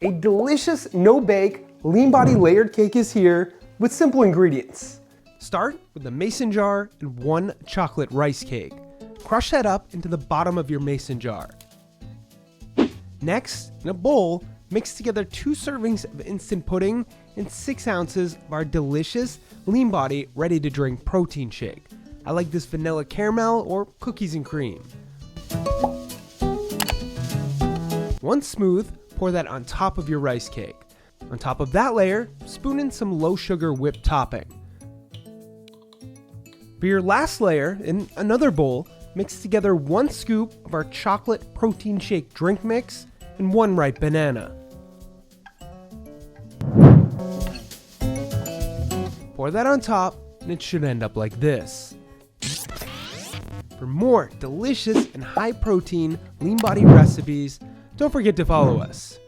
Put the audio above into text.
A delicious, no-bake, LeanBody layered cake is here with simple ingredients. Start with a mason jar and 1 chocolate rice cake. Crush that up into the bottom of your mason jar. Next, in a bowl, mix together 2 servings of instant pudding and 6 ounces of our delicious LeanBody Ready-to-Drink Protein Shake. I like this vanilla caramel or cookies and cream. Once smooth, pour that on top of your rice cake. On top of that layer, spoon in some low sugar whipped topping. For your last layer, in another bowl, mix together 1 scoop of our chocolate protein shake drink mix and 1 ripe banana. Pour that on top, and it should end up like this. For more delicious and high protein LeanBody recipes, don't forget to follow us.